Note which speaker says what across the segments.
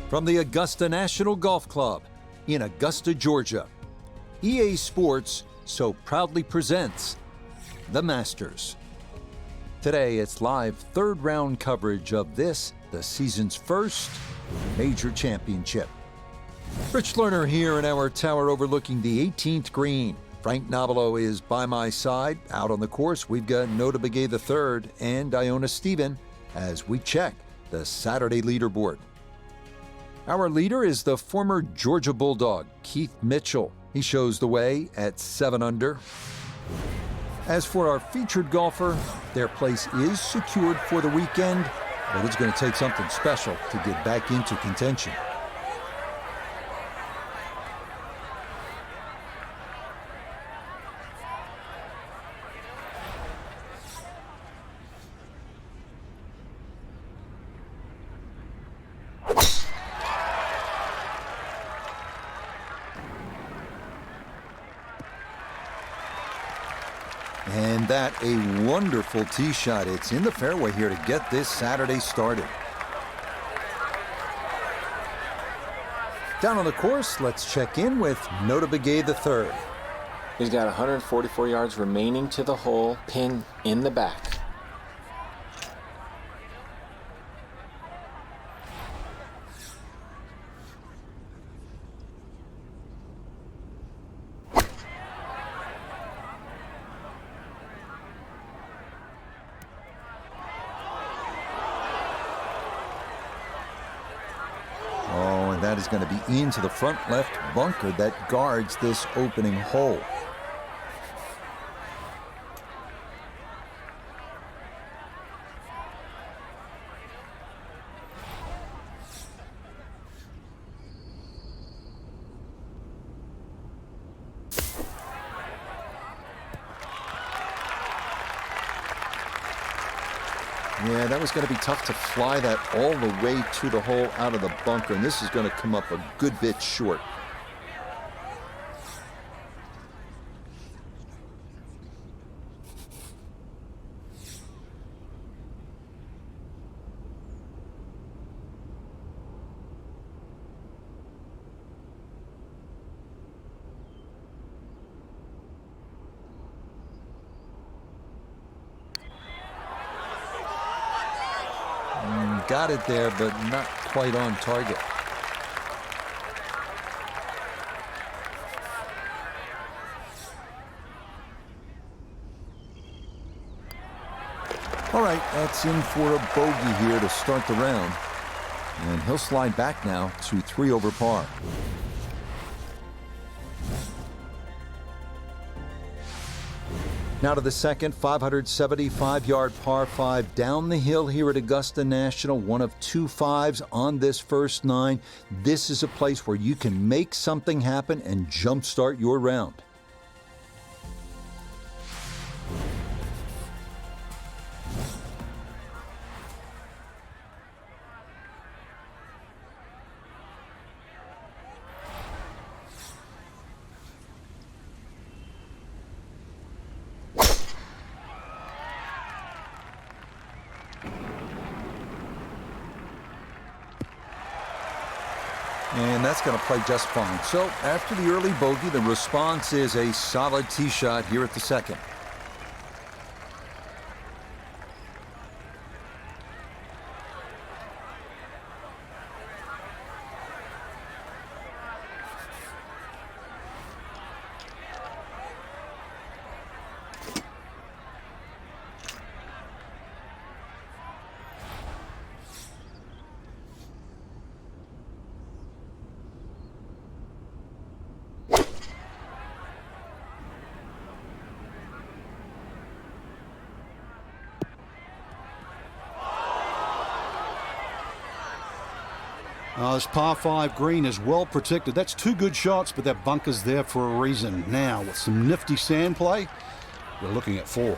Speaker 1: From the Augusta National Golf Club in Augusta, Georgia, EA Sports so proudly presents the Masters. Today, it's live third-round coverage of this, the season's first major championship. Rich Lerner here in our tower overlooking the 18th green. Frank Nobilo is by my side. Out on the course, we've got Nota Begay III and Iona Stephen as we check the Saturday leaderboard. Our leader is the former Georgia Bulldog, Keith Mitchell. He shows the way at 7 under. As for our featured golfer, their place is secured for the weekend, but it's going to take something special to get back into contention. And that a wonderful tee shot. It's in the fairway here to get this Saturday started. Down on the course, let's check in with Nota Begay III.
Speaker 2: He's got 144 yards remaining to the hole, pin in the back.
Speaker 1: That is going to be into the front left bunker that guards this opening hole. Yeah, that was going to be tough to fly that all the way to the hole out of the bunker, and this is going to come up a good bit short. Got it there, but not quite on target. All right, that's in for a bogey here to start the round. And he'll slide back now to 3 over par. Now to the second 575-yard par 5 down the hill here at Augusta National. One of 2 5s on this first 9. This is a place where you can make something happen and jumpstart your round. And that's going to play just fine. So after the early bogey, the response is a solid tee shot here at the second.
Speaker 3: This par 5 green is well protected. That's 2 good shots, but that bunker's there for a reason. Now, with some nifty sand play, we're looking at 4.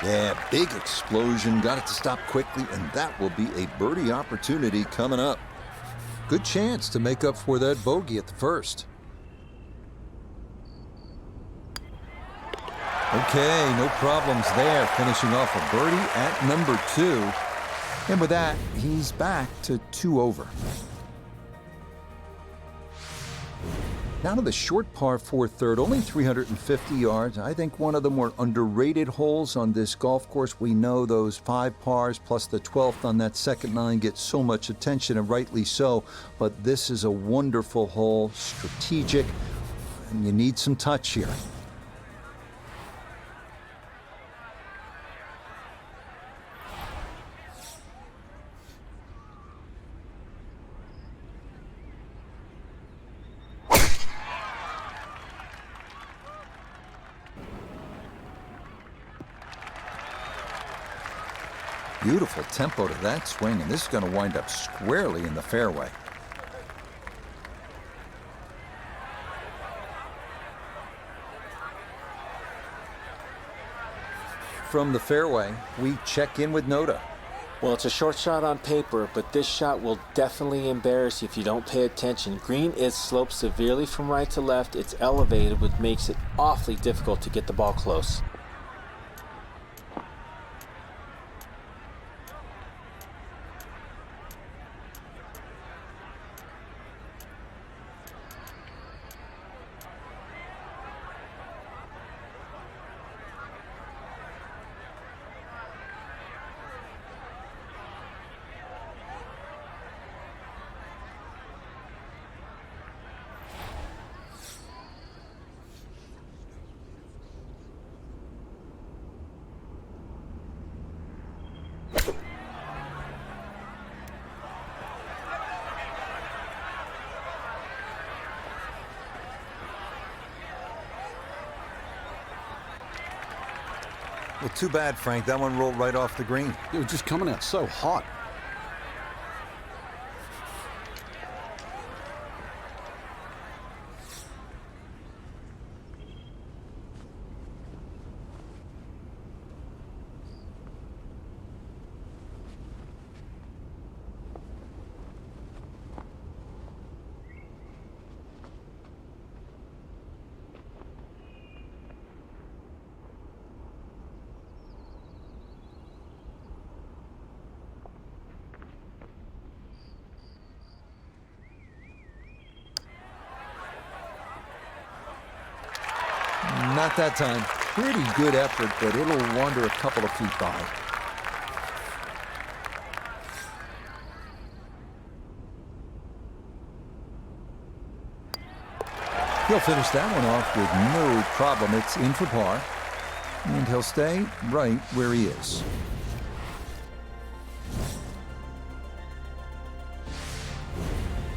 Speaker 1: Yeah, big explosion. Got it to stop quickly, and that will be a birdie opportunity coming up. Good chance to make up for that bogey at the first. Okay, no problems there. Finishing off a birdie at number 2. And with that, he's back to 2 over. Now to the short par 4 third, only 350 yards. I think one of the more underrated holes on this golf course. We know those 5 pars plus the 12th on that second 9 get so much attention, and rightly so. But this is a wonderful hole, strategic, and you need some touch here. Beautiful tempo to that swing, and this is going to wind up squarely in the fairway. From the fairway, we check in with Noda.
Speaker 2: Well, it's a short shot on paper, but this shot will definitely embarrass you if you don't pay attention. Green is sloped severely from right to left. It's elevated, which makes it awfully difficult to get the ball close.
Speaker 1: Well, too bad, Frank. That one rolled right off the green.
Speaker 3: It was just coming out so hot.
Speaker 1: Not that time. Pretty good effort, but it'll wander a couple of feet by. He'll finish that one off with no problem. It's in for par, and he'll stay right where he is.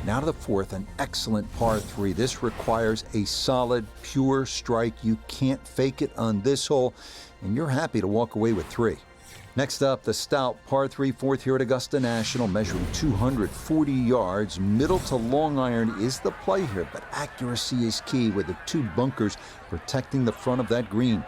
Speaker 1: Now to the 4th, an excellent par 3. This requires a solid, pure strike. You can't fake it on this hole, and you're happy to walk away with 3. Next up, the stout par 3 4th here at Augusta National, measuring 240 yards. Middle to long iron is the play here, but accuracy is key with the 2 bunkers protecting the front of that green.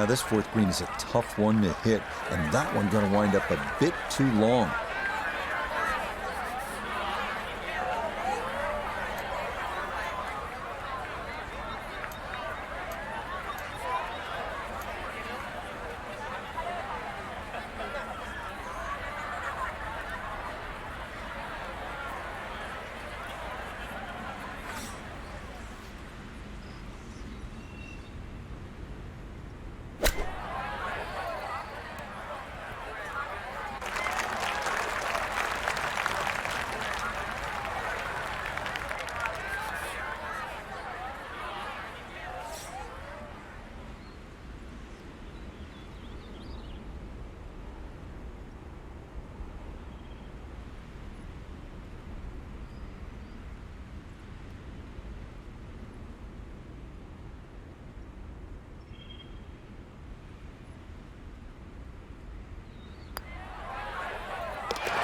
Speaker 1: This 4th green is a tough one to hit, and that one going to wind up a bit too long.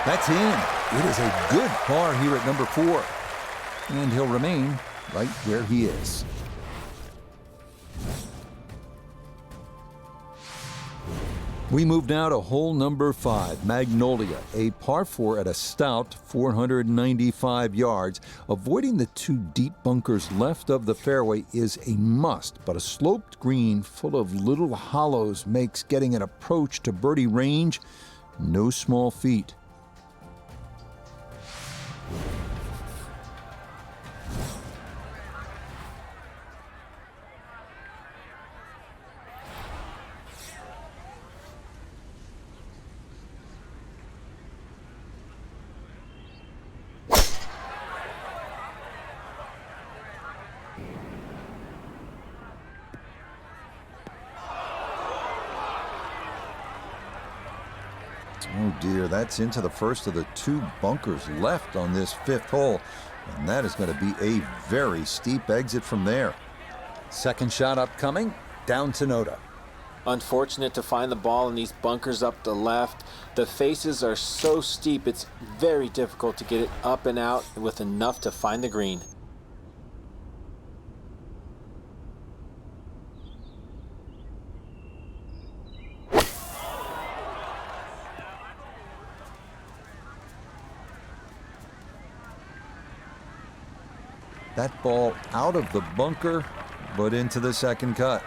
Speaker 1: That's in. It is a good par here at number 4. And he'll remain right where he is. We move now to hole number 5, Magnolia, a par 4 at a stout 495 yards. Avoiding the 2 deep bunkers left of the fairway is a must, but a sloped green full of little hollows makes getting an approach to birdie range no small feat. Oh dear, that's into the first of the 2 bunkers left on this 5th hole. And that is going to be a very steep exit from there. Second shot upcoming, down to Noda.
Speaker 2: Unfortunate to find the ball in these bunkers up the left. The faces are so steep, it's very difficult to get it up and out with enough to find the green.
Speaker 1: That ball out of the bunker, but into the second cut.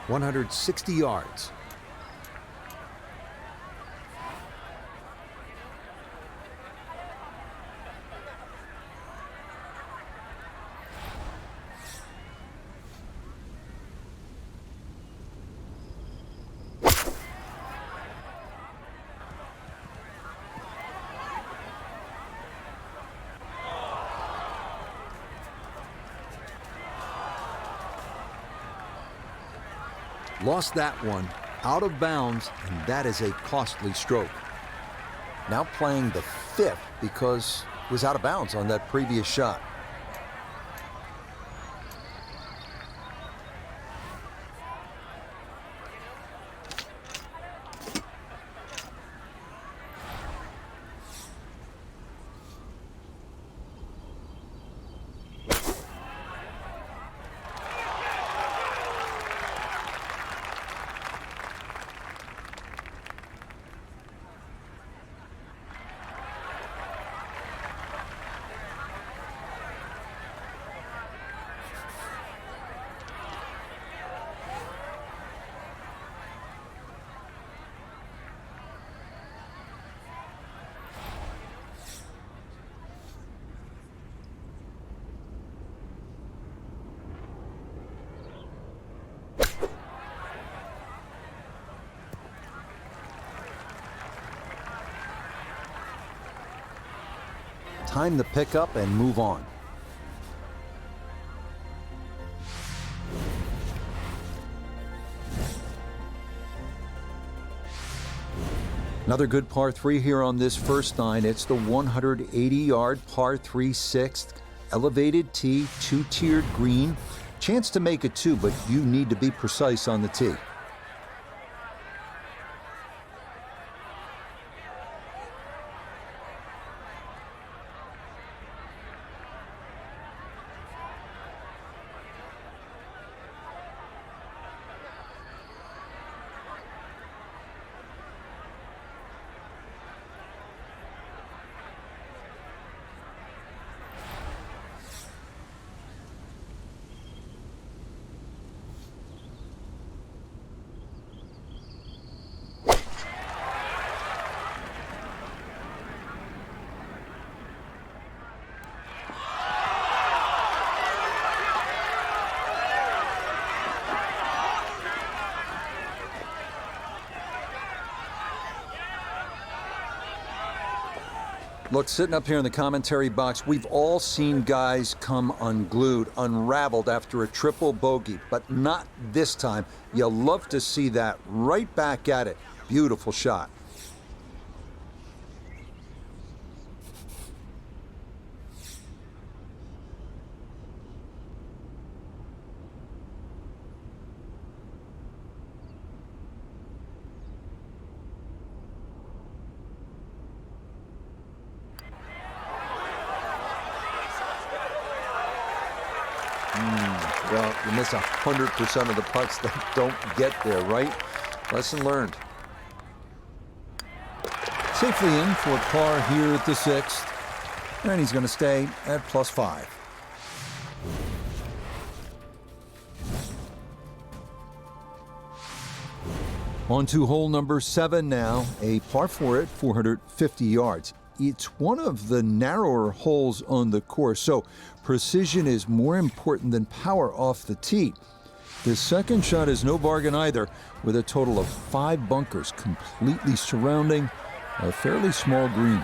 Speaker 4: "160 yards. Lost that one out of bounds, and that is a costly stroke.
Speaker 1: Now playing the 5th because it was out of bounds on that previous shot. Time to pick up and move on. Another good par 3 here on this first 9. It's the 180-yard par 3 6th. Elevated tee, 2-tiered green. Chance to make it 2, but you need to be precise on the tee. Look, sitting up here in the commentary box, we've all seen guys come unglued, unraveled after a triple bogey, but not this time. You love to see that. Right back at it. Beautiful shot. Well, you miss 100% of the putts that don't get there, right? Lesson learned. Safely in for par here at the 6th. And he's going to stay at +5. On to hole number 7 now, a par 4 at 450 yards. It's one of the narrower holes on the course, so precision is more important than power off the tee. The second shot is no bargain either, with a total of 5 bunkers completely surrounding a fairly small green.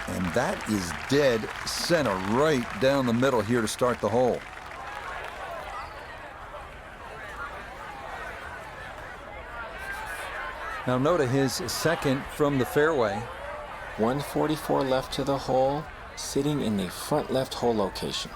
Speaker 1: And that is dead center right down the middle here to start the hole. Now note his second from the fairway.
Speaker 2: 144 left to the hole, sitting in the front left hole location.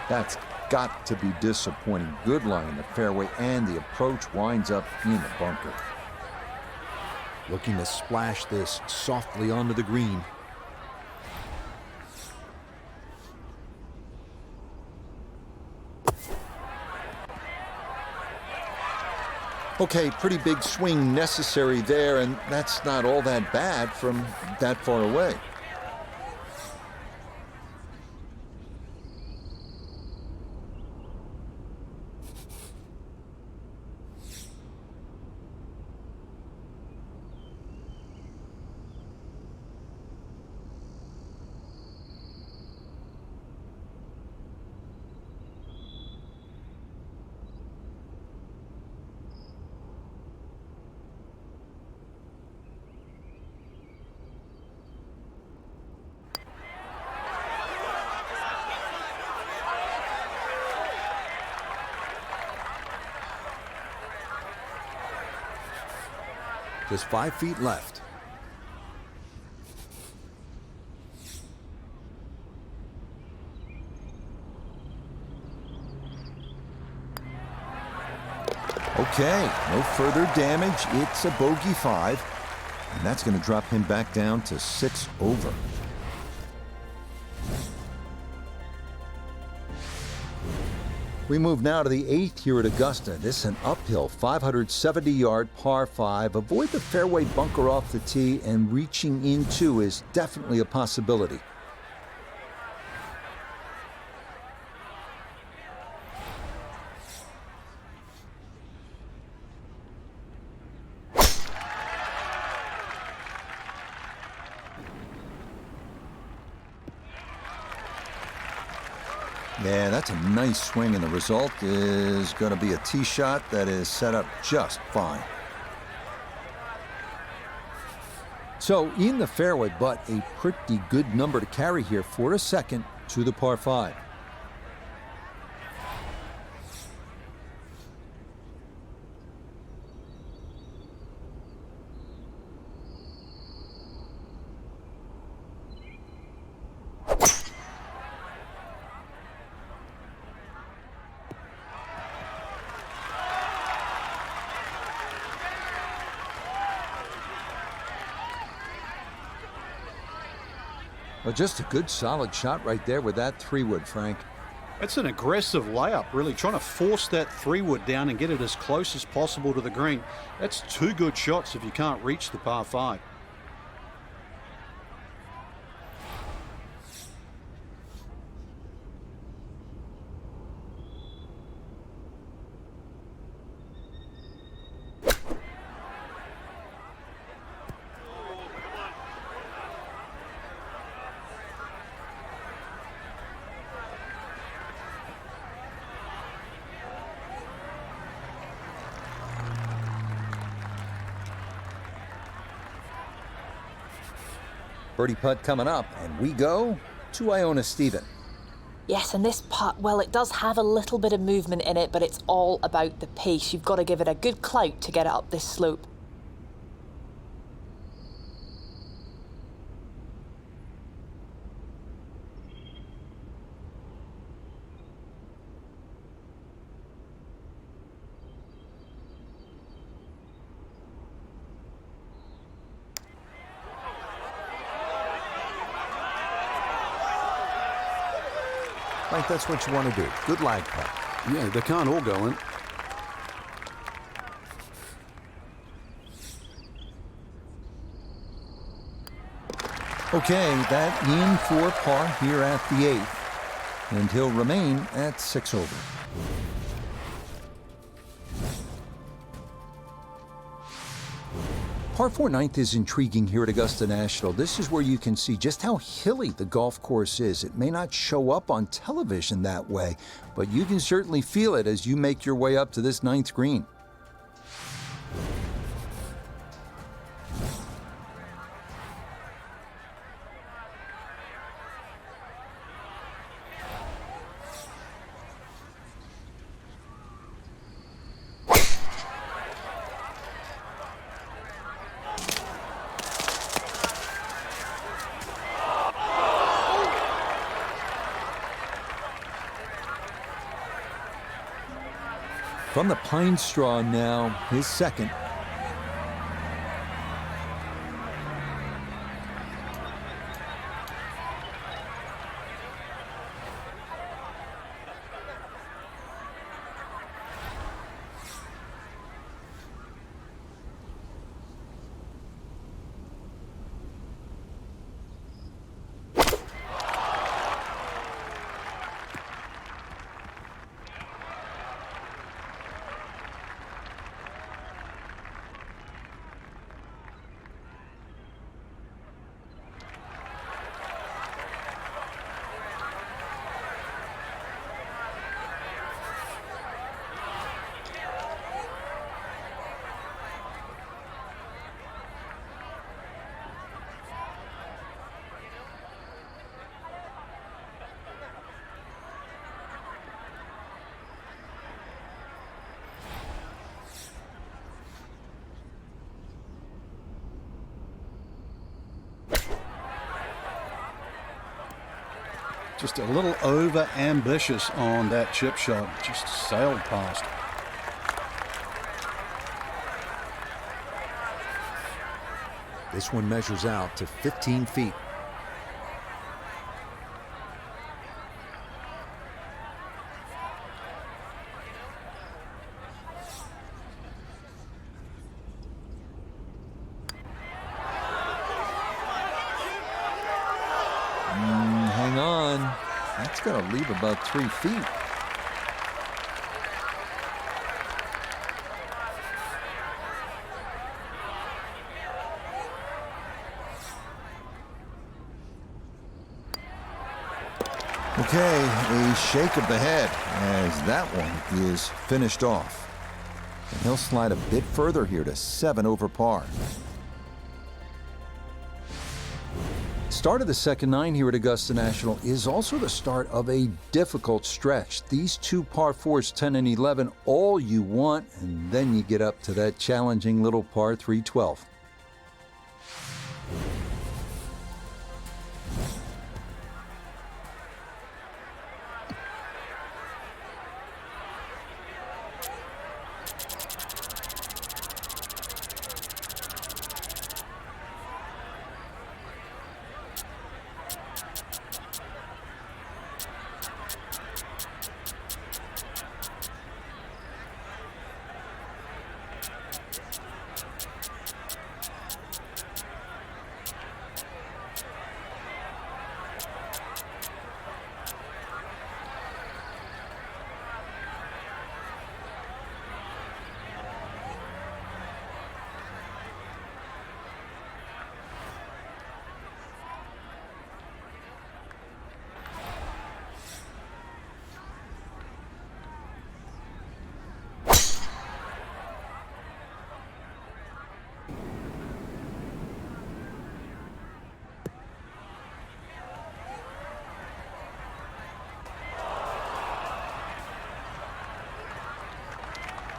Speaker 1: That's got to be disappointing. Good line in the fairway, and the approach winds up in the bunker.
Speaker 4: Looking to splash this softly onto the green.
Speaker 1: Okay, pretty big swing necessary there, and that's not all that bad from that far away.
Speaker 4: Just 5 feet left.
Speaker 1: Okay, no further damage. It's a bogey 5, and that's going to drop him back down to 6 over. We move now to the 8th here at Augusta. This is an uphill 570-yard par 5. Avoid the fairway bunker off the tee, and reaching into is definitely a possibility. Yeah, that's a nice swing, and the result is going to be a tee shot that is set up just fine. So in the fairway, but a pretty good number to carry here for a second to the par 5. Well, just a good solid shot right there with that 3-wood, Frank.
Speaker 3: That's an aggressive layup, really trying to force that 3-wood down and get it as close as possible to the green. That's 2 good shots if you can't reach the par 5.
Speaker 1: Birdie putt coming up, and we go to Iona Stephen.
Speaker 5: Yes, and this putt, well, it does have a little bit of movement in it, but it's all about the pace. You've got to give it a good clout to get it up this slope.
Speaker 4: I think that's what you want to do. Good lag putt.
Speaker 3: Yeah, they can't all go in.
Speaker 1: Okay, that in for par here at the 8th, and he'll remain at 6 over. Par 4 ninth is intriguing here at Augusta National. This is where you can see just how hilly the golf course is. It may not show up on television that way, but you can certainly feel it as you make your way up to this 9th green. From the pine straw now, his second.
Speaker 3: Just a little over ambitious on that chip shot. Just sailed past.
Speaker 4: This one measures out to 15 feet.
Speaker 1: Hang on. That's going to leave about 3 feet. Okay, a shake of the head as that one is finished off. And he'll slide a bit further here to 7 over par. Start of the second 9 here at Augusta National is also the start of a difficult stretch. These two par 4s, 10 and 11, all you want, and then you get up to that challenging little par 3, 12.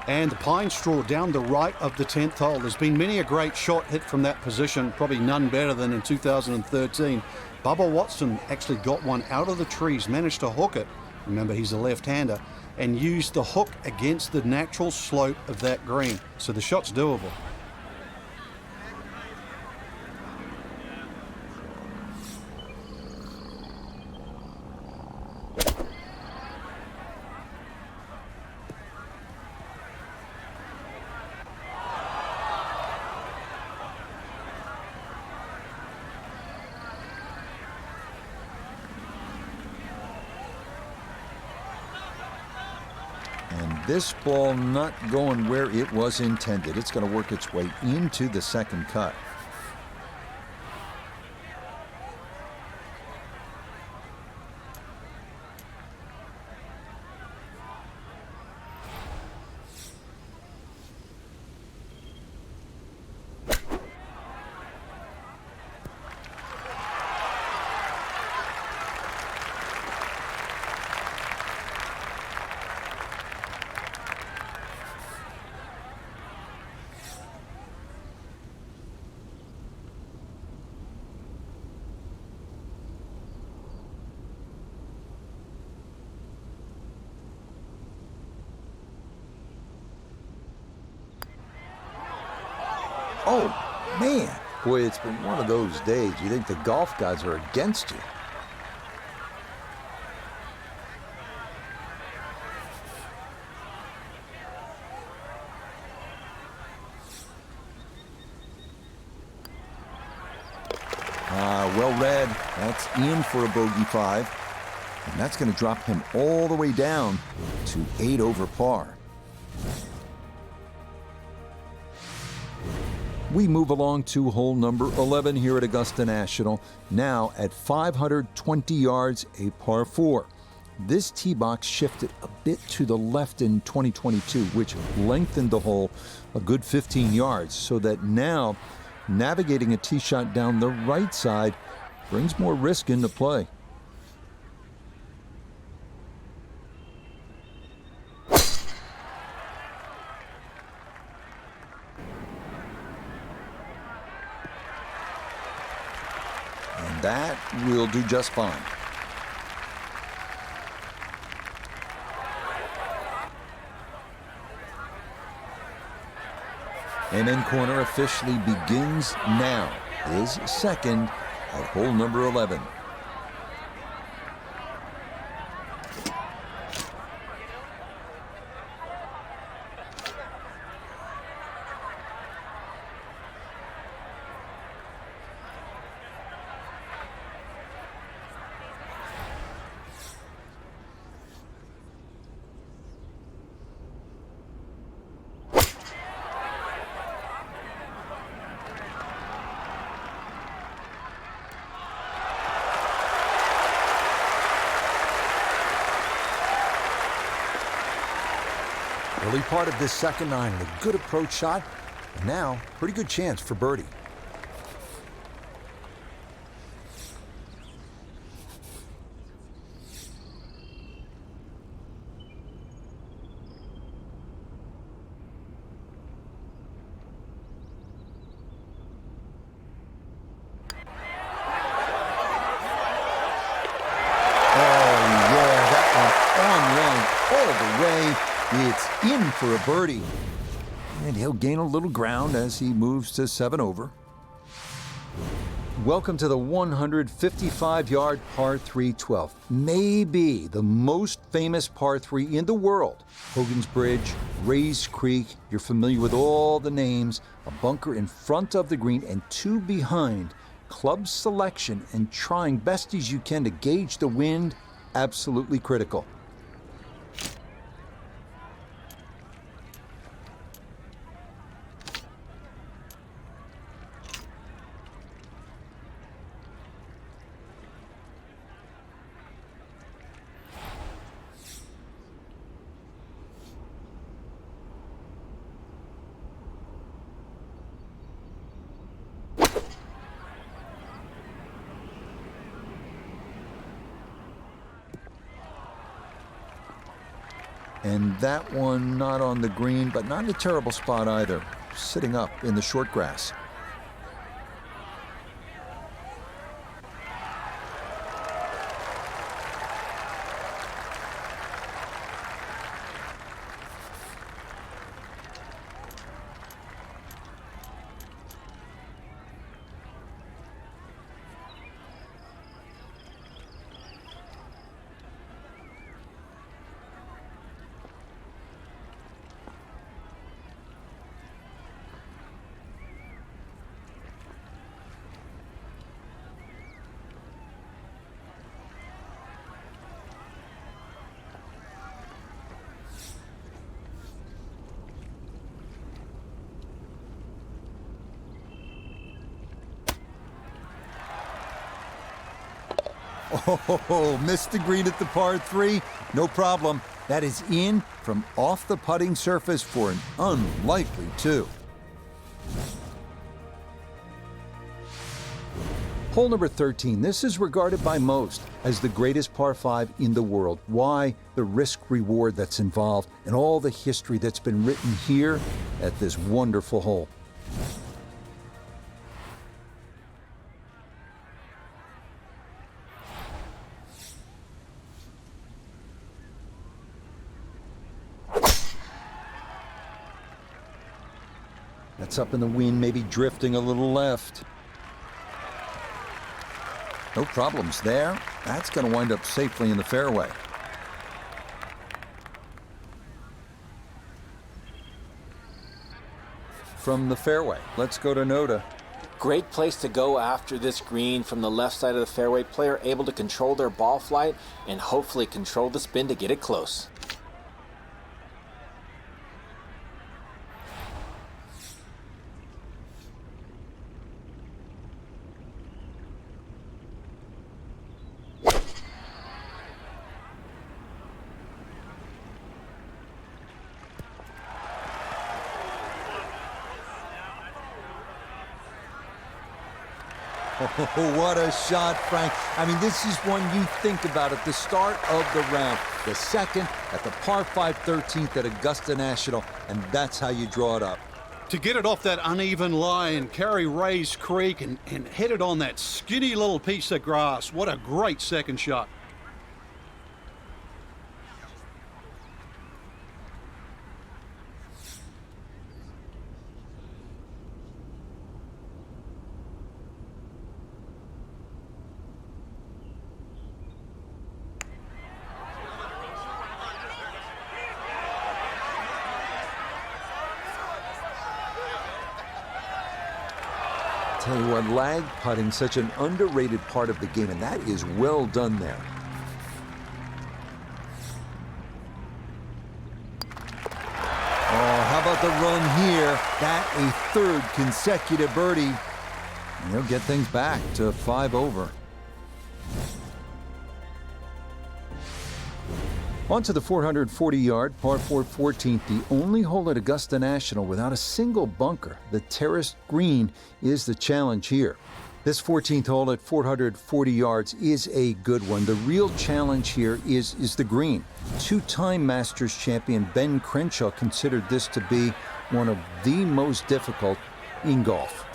Speaker 3: And the pine straw down the right of the 10th hole. There's been many a great shot hit from that position, probably none better than in 2013. Bubba Watson actually got one out of the trees, managed to hook it. Remember, he's a left-hander, and used the hook against the natural slope of that green. So the shot's doable.
Speaker 1: And this ball not going where it was intended. It's going to work its way into the second cut. Oh, man. Boy, it's been one of those days. You think the golf gods are against you. Well read. That's in for a bogey 5. And that's going to drop him all the way down to 8 over par. We move along to hole number 11 here at Augusta National, now at 520 yards, a par 4. This tee box shifted a bit to the left in 2022, which lengthened the hole a good 15 yards, so that now navigating a tee shot down the right side brings more risk into play. And that will do just fine. Amen Corner officially begins now, his second at hole number 11.
Speaker 4: Early part of this second nine, a good approach shot, and now pretty good chance for birdie.
Speaker 1: It's in for a birdie, and he'll gain a little ground as he moves to 7 over. Welcome to the 155-yard par 3 12th, maybe the most famous par 3 in the world. Hogan's Bridge, Rays Creek, you're familiar with all the names, a bunker in front of the green and 2 behind. Club selection and trying best as you can to gauge the wind, absolutely critical. And that one not on the green, but not in a terrible spot either, sitting up in the short grass. Oh, missed the green at the par 3. No problem. That is in from off the putting surface for an unlikely 2. Hole number 13. This is regarded by most as the greatest par 5 in the world. Why? The risk-reward that's involved and all the history that's been written here at this wonderful hole. That's up in the wind, maybe drifting a little left. No problems there. That's going to wind up safely in the fairway. From the fairway, let's go to Noda.
Speaker 2: Great place to go after this green from the left side of the fairway. Player able to control their ball flight and hopefully control the spin to get it close.
Speaker 1: Oh, what a shot, Frank. I mean, this is one you think about at the start of the round. The second at the par 5 13th at Augusta National, and that's how you draw it up.
Speaker 3: To get it off that uneven lie and carry Rays Creek and hit it on that skinny little piece of grass. What a great second shot.
Speaker 1: Tell you what, lag putting, such an underrated part of the game, and that is well done there. Oh, how about the run here? That a third consecutive birdie. And he'll get things back to 5 over. On to the 440-yard par 4 14th, the only hole at Augusta National without a single bunker. The terraced green is the challenge here. This 14th hole at 440 yards is a good one. The real challenge here is the green. Two-time Masters champion Ben Crenshaw considered this to be one of the most difficult in golf.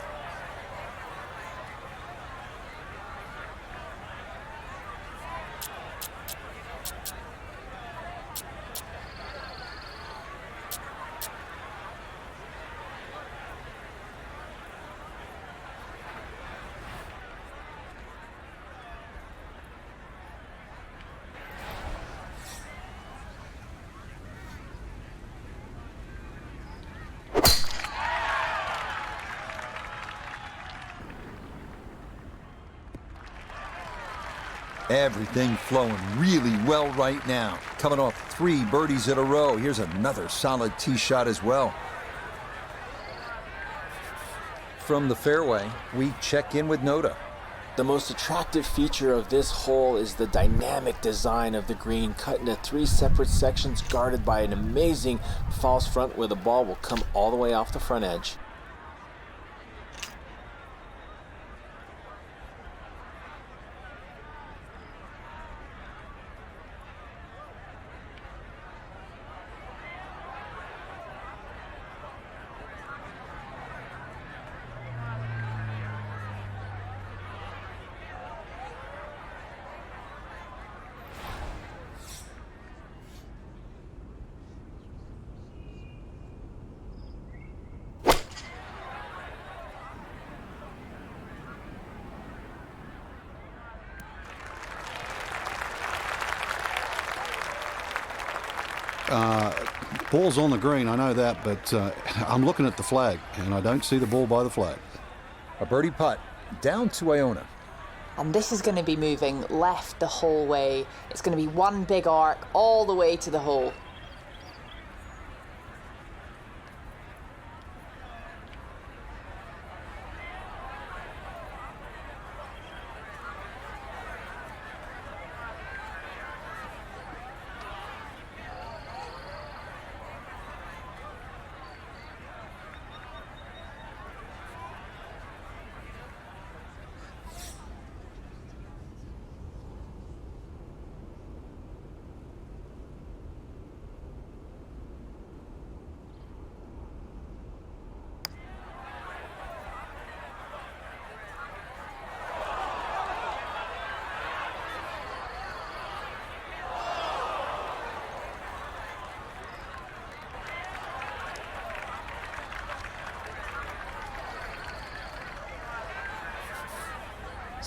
Speaker 1: Everything flowing really well right now. Coming off 3 birdies in a row. Here's another solid tee shot as well. From the fairway, we check in with Noda.
Speaker 2: The most attractive feature of this hole is the dynamic design of the green, cut into 3 separate sections guarded by an amazing false front where the ball will come all the way off the front edge.
Speaker 3: Ball's on the green, I know that, but I'm looking at the flag, and I don't see the ball by the flag.
Speaker 1: A birdie putt down to Iona.
Speaker 5: And this is going to be moving left the whole way. It's going to be one big arc all the way to the hole.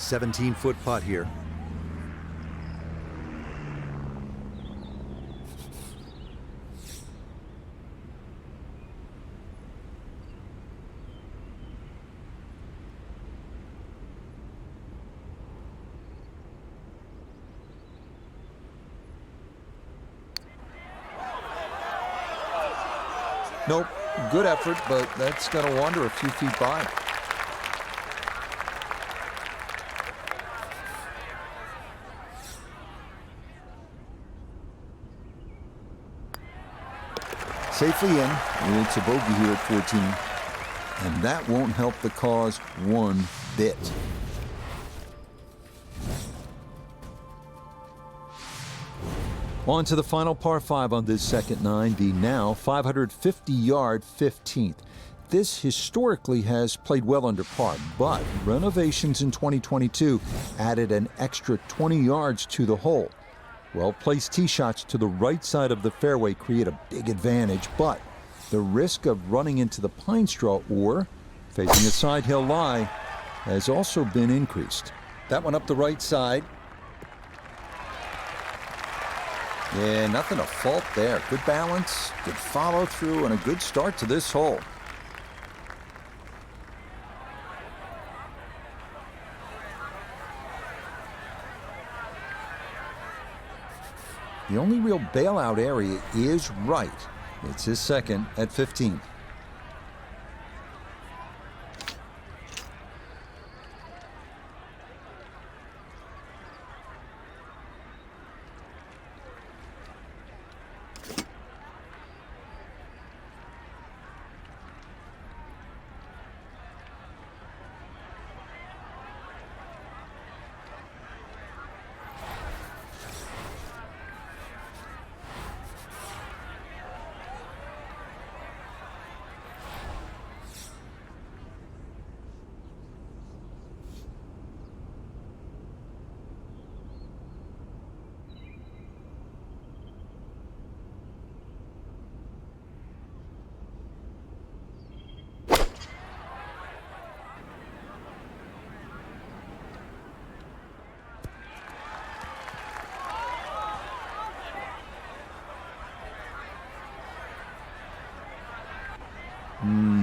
Speaker 4: $17-foot putt here.
Speaker 1: Nope, good effort, but that's going to wander a few feet by. Safely in. It's a bogey here at 14. And that won't help the cause one bit. On to the final par 5 on this second 9, the now 550-yard 15th. This historically has played well under par, but renovations in 2022 added an extra 20 yards to the hole. Well-placed tee shots to the right side of the fairway create a big advantage, but the risk of running into the pine straw or facing a side hill lie has also been increased. That one up the right side. Yeah, nothing to fault there. Good balance, good follow through, and a good start to this hole. The only real bailout area is right. It's his second at 15.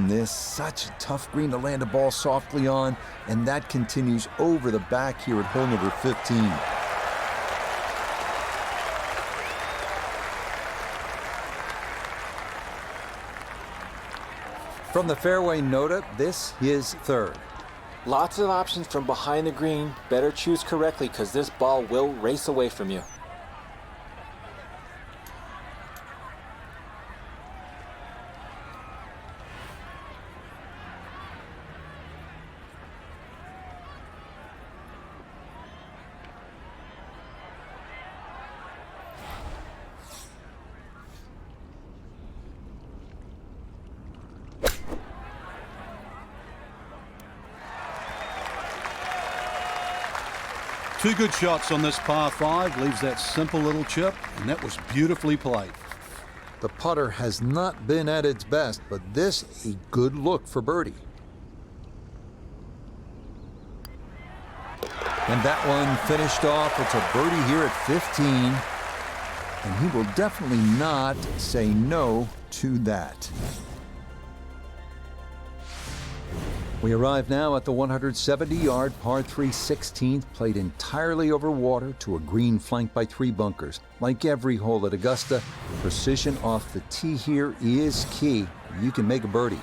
Speaker 1: This is such a tough green to land a ball softly on, and that continues over the back here at hole number 15. From the fairway nota, this is third.
Speaker 2: Lots of options from behind the green. Better choose correctly because this ball will race away from you.
Speaker 3: Two good shots on this par 5, leaves that simple little chip, and that was beautifully played.
Speaker 1: The putter has not been at its best, but this a good look for birdie. And that one finished off. It's a birdie here at 15. and he will definitely not say no to that. We arrive now at the 170-yard par 3 16th, played entirely over water to a green flanked by 3 bunkers. Like every hole at Augusta, precision off the tee here is key. You can make a birdie.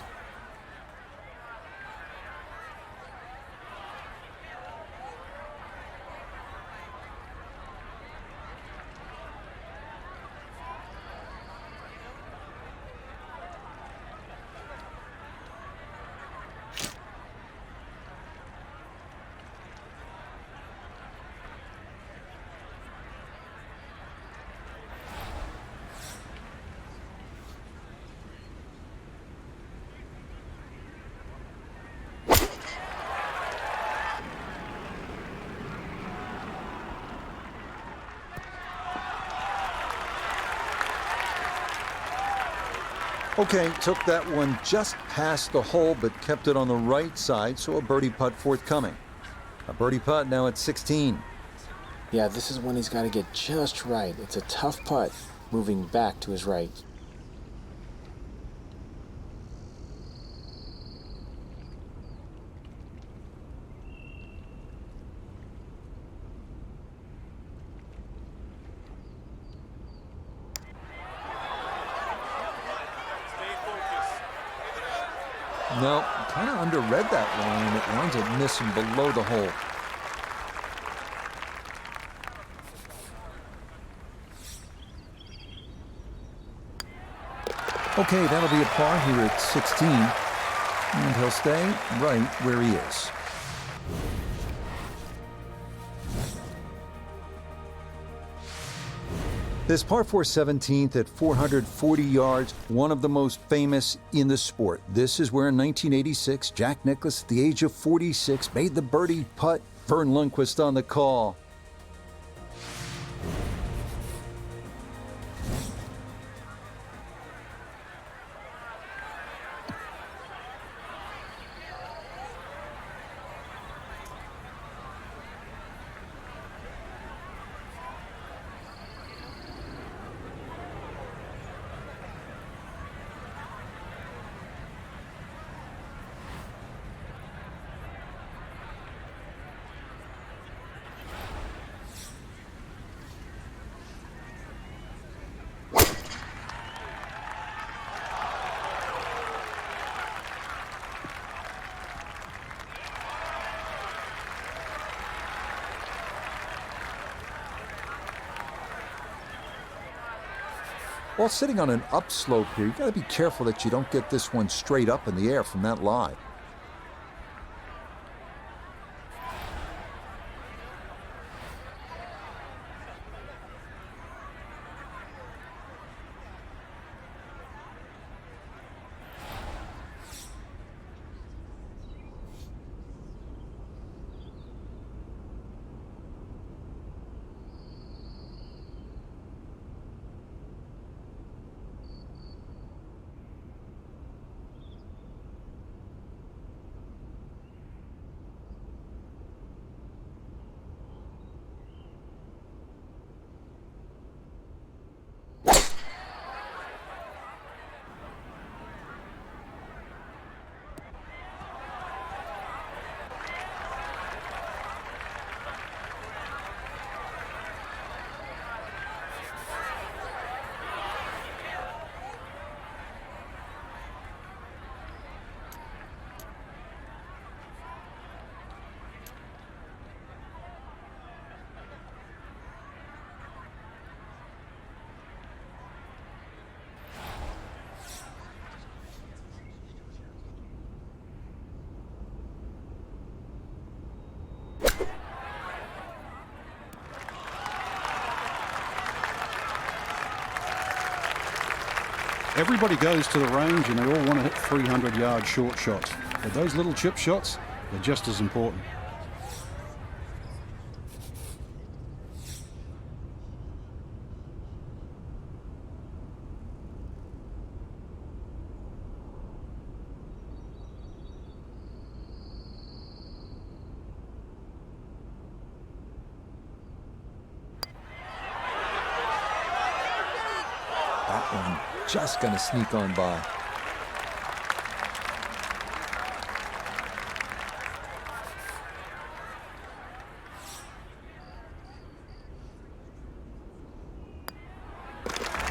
Speaker 1: Okay, took that one just past the hole, but kept it on the right side, so a birdie putt forthcoming. A birdie putt now at 16.
Speaker 2: Yeah, this is one he's got to get just right. It's a tough putt, moving back to his right.
Speaker 1: No, kind of underread that one, and it winds up missing below the hole. Okay, that'll be a par here at 16, and he'll stay right where he is. This par 4 17th at 440 yards, one of the most famous in the sport. This is where in 1986, Jack Nicklaus, at the age of 46, made the birdie putt. Vern Lundquist on the call. While sitting on an upslope here, you got to be careful that you don't get this one straight up in the air from that lie.
Speaker 3: Everybody goes to the range and they all want to hit 300-yard short shots. But those little chip shots, they're just as important.
Speaker 1: just going to sneak on by.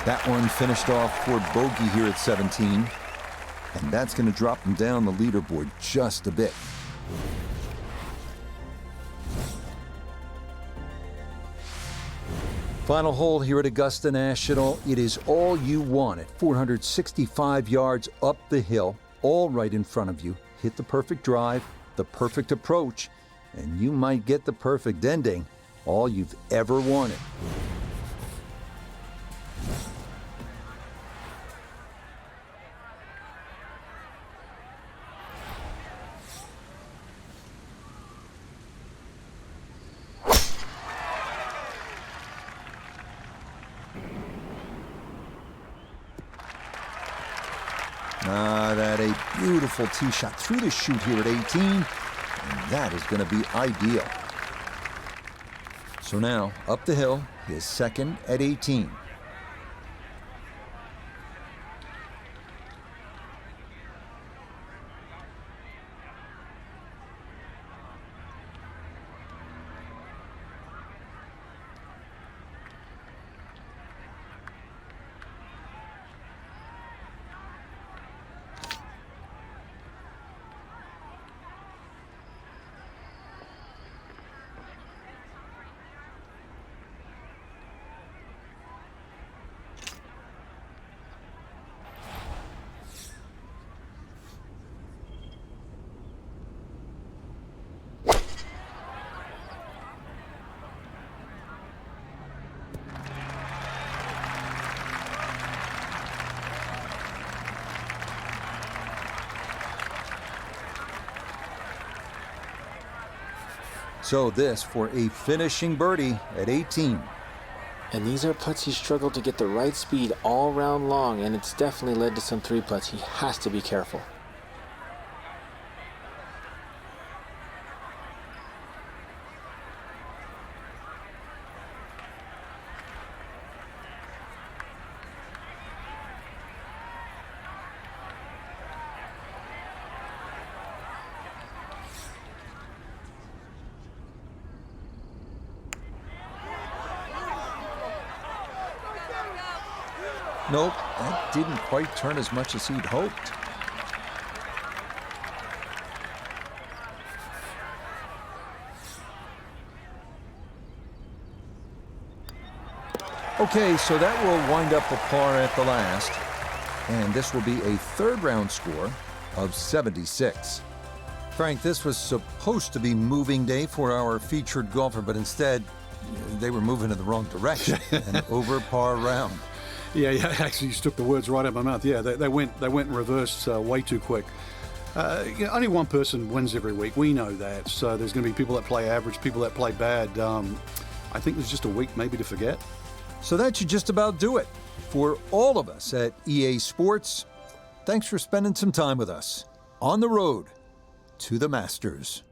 Speaker 1: That one finished off for bogey here at 17. And that's going to drop him down the leaderboard just a bit. Final hole here at Augusta National. It is all you want at 465 yards up the hill, all right in front of you. Hit the perfect drive, the perfect approach, and you might get the perfect ending, all you've ever wanted. That a beautiful tee shot through the chute here at 18, and that is going to be ideal. So now, up the hill, his second at 18. So this for a finishing birdie at 18.
Speaker 2: And these are putts he struggled to get the right speed all round long, and it's definitely led to some 3 putts. He has to be careful.
Speaker 1: Nope, that didn't quite turn as much as he'd hoped. Okay, so that will wind up a par at the last. And this will be a third round score of 76. Frank, this was supposed to be moving day for our featured golfer, but instead they were moving in the wrong direction. An over par round.
Speaker 3: Yeah, actually, you took the words right out of my mouth. Yeah, they went in reverse way too quick. Only one person wins every week. We know that. So there's going to be people that play average, people that play bad. I think there's just a week maybe to forget.
Speaker 1: So that should just about do it. For all of us at EA Sports, thanks for spending some time with us on the road to the Masters.